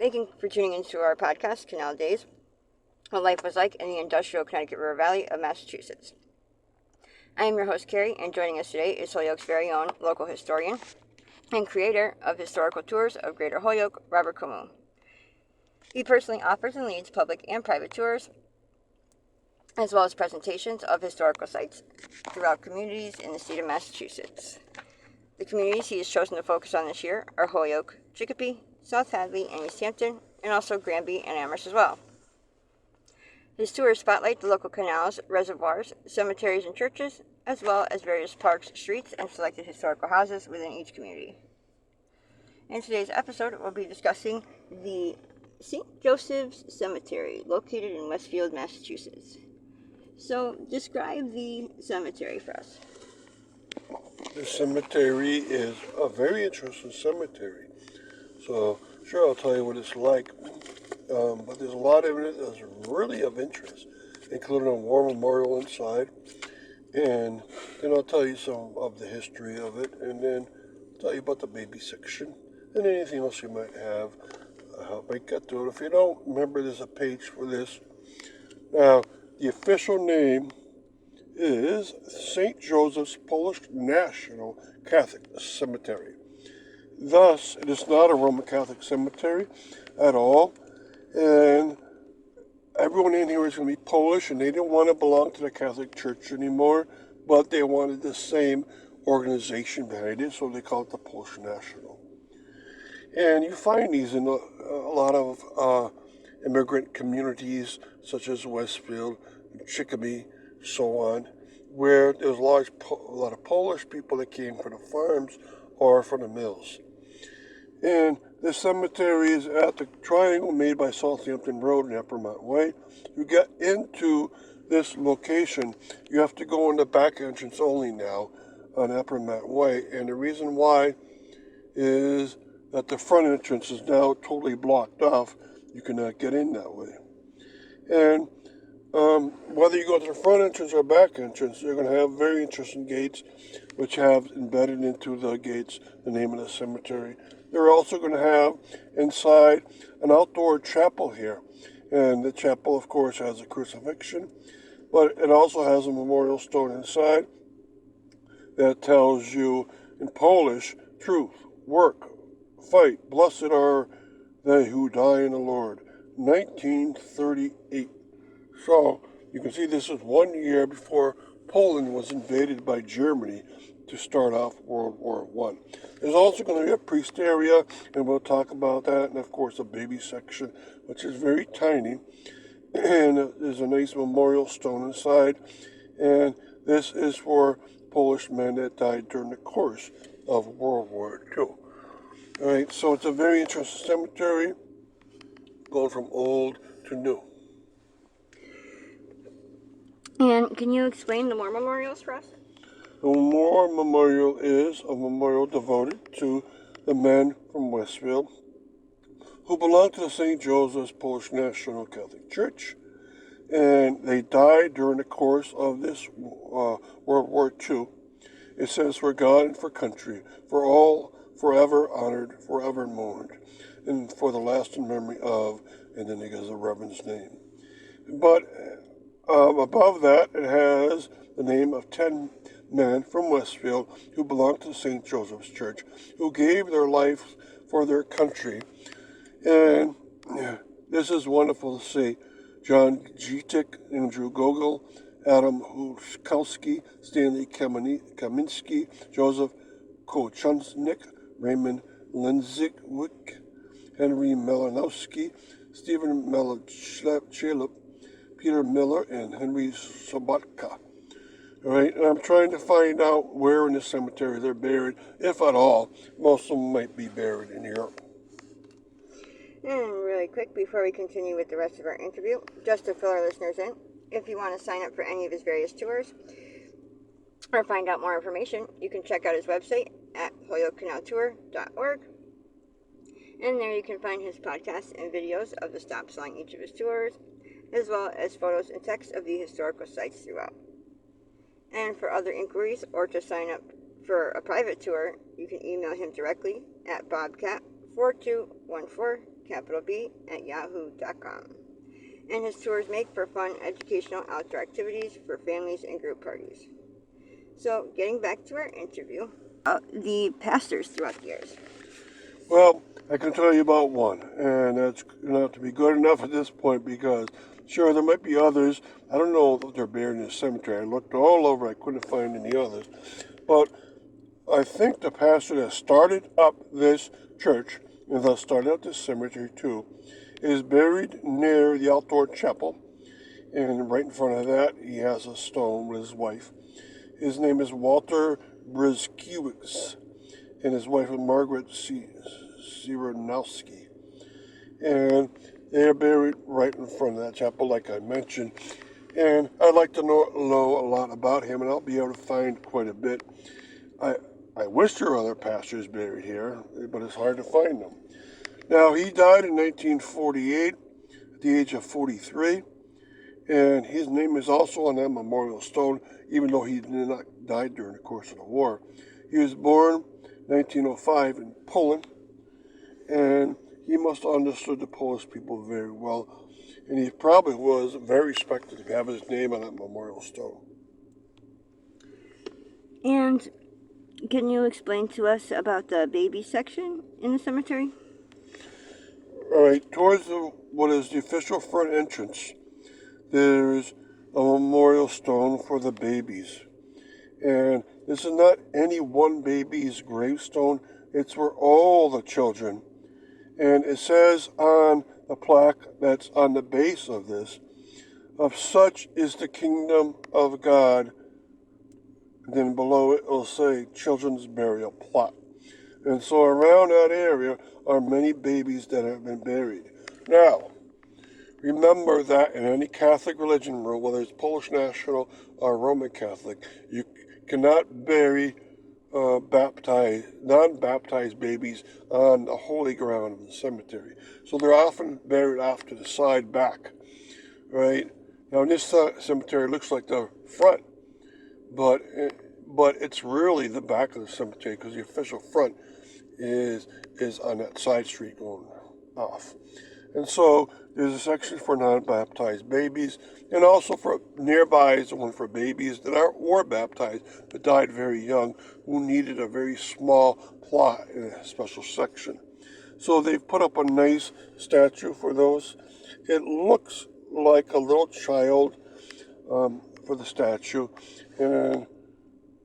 Thank you for tuning into our podcast, Canal Days, What Life Was Like in the Industrial Connecticut River Valley of Massachusetts. I am your host, Carrie, and joining us today is Holyoke's very own local historian and creator of historical tours of Greater Holyoke, Robert Camus. He personally offers and leads public and private tours, as well as presentations of historical sites throughout communities in the state of Massachusetts. The communities he has chosen to focus on this year are Holyoke, Chicopee, South Hadley, and East Hampton, and also Granby and Amherst as well. His tours spotlight the local canals, reservoirs, cemeteries, and churches, as well as various parks, streets, and selected historical houses within each community. In today's episode, we'll be discussing the St. Joseph's Cemetery, located in Westfield, Massachusetts. So, describe the cemetery for us. The cemetery is a very interesting cemetery. So, sure, I'll tell you what it's like. But there's a lot of it that's really of interest, including a war memorial inside. And then I'll tell you some of the history of it, and then tell you about the baby section, and anything else you might have. Help me get to it. If you don't remember, there's a page for this. Now, the official name is St. Joseph's Polish National Catholic Cemetery. Thus, it is not a Roman Catholic cemetery at all, and everyone in here is going to be Polish, and they didn't want to belong to the Catholic Church anymore, but they wanted the same organization behind it, so they call it the Polish National. And you find these in a lot of immigrant communities, such as Westfield, Chicopee, so on, where there's a lot of Polish people that came from the farms or from the mills. And the cemetery is at the triangle made by Southampton Road and Eppermont Way. You get into this location, you have to go in the back entrance only now on Eppermont Way. And the reason why is that the front entrance is now totally blocked off. You cannot get in that way. And whether you go to the front entrance or back entrance, you're going to have very interesting gates, which have embedded into the gates the name of the cemetery. They're also going to have inside an outdoor chapel here. And the chapel, of course, has a crucifixion, but it also has a memorial stone inside that tells you in Polish, truth, work, fight, blessed are they who die in the Lord. 1938. So, you can see this is 1 year before Poland was invaded by Germany to start off World War I. There's also going to be a priest area, and we'll talk about that, and of course a baby section, which is very tiny, and there's a nice memorial stone inside, and this is for Polish men that died during the course of World War II. All right, so it's a very interesting cemetery, going from old to new. And can you explain the war memorials for us? The war memorial is a memorial devoted to the men from Westfield who belong to the St. Joseph's Polish National Catholic Church, and they died during the course of this World War II. It says, for God and for country, for all forever honored, forever mourned, and for the lasting memory of, and then it gives the reverend's name. But above that, it has the name of 10 men from Westfield who belonged to St. Joseph's Church, who gave their life for their country. And this is wonderful to see. John Gitek, Andrew Gogol, Adam Huskowski, Stanley Kaminsky, Joseph Kochansnik, Raymond Lenzigwick, Henry Melanowski, Stephen Melchelip, Peter Miller, and Henry Sobotka. All right, and I'm trying to find out where in the cemetery they're buried, if at all. Most of them might be buried in Europe. And really quick, before we continue with the rest of our interview, just to fill our listeners in, if you want to sign up for any of his various tours or find out more information, you can check out his website at holyokecanaltour.org. And there you can find his podcasts and videos of the stops along each of his tours, as well as photos and text of the historical sites throughout. And for other inquiries or to sign up for a private tour, you can email him directly at bobcat 4214, capital B, at yahoo.com. And his tours make for fun, educational outdoor activities for families and group parties. So, getting back to our interview, the pastors throughout the years. Well, I can tell you about one, and that's not to be good enough at this point because, sure, there might be others. I don't know if they're buried in the cemetery. I looked all over, I couldn't find any others. But I think the pastor that started up this church, and thus started up this cemetery too, is buried near the outdoor chapel. And right in front of that, he has a stone with his wife. His name is Walter Brzezkiewicz, and his wife is Margaret Sironowski. And they are buried right in front of that chapel, like I mentioned. And I'd like to know a lot about him, and I'll be able to find quite a bit. I wish there were other pastors buried here, but it's hard to find them. Now, he died in 1948 at the age of 43, and his name is also on that memorial stone, even though he did not die during the course of the war. He was born 1905 in Poland, and he must have understood the Polish people very well, and he probably was very respected to have his name on that memorial stone. And can you explain to us about the baby section in the cemetery? All right, towards what is the official front entrance, there's a memorial stone for the babies. And this is not any one baby's gravestone, it's for all the children. And it says on the plaque that's on the base of this, of such is the kingdom of God. And then below it will say children's burial plot. And so around that area are many babies that have been buried. Now, remember that in any Catholic religion rule, whether it's Polish National or Roman Catholic, you cannot bury non-baptized babies on the holy ground of the cemetery. So they're often buried off to the side back, right? Now, in this cemetery, it looks like the front, but it's really the back of the cemetery because the official front is on that side street going off. And so there's a section for non-baptized babies, and also for nearby is the one for babies that were baptized but died very young, who needed a very small plot in a special section. So they've put up a nice statue for those. It looks like a little child for the statue, and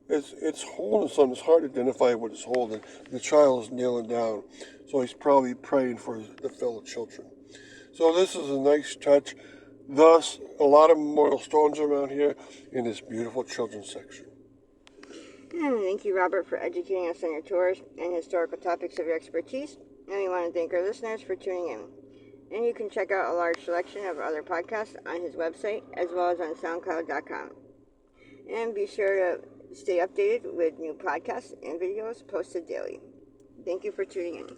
it's holding something. It's hard to identify what it's holding. The child is kneeling down, so he's probably praying for the fellow children. So this is a nice touch. Thus, a lot of memorial stones around here in this beautiful children's section. And thank you, Robert, for educating us on your tours and historical topics of your expertise. And we want to thank our listeners for tuning in. And you can check out a large selection of other podcasts on his website, as well as on SoundCloud.com. And be sure to stay updated with new podcasts and videos posted daily. Thank you for tuning in.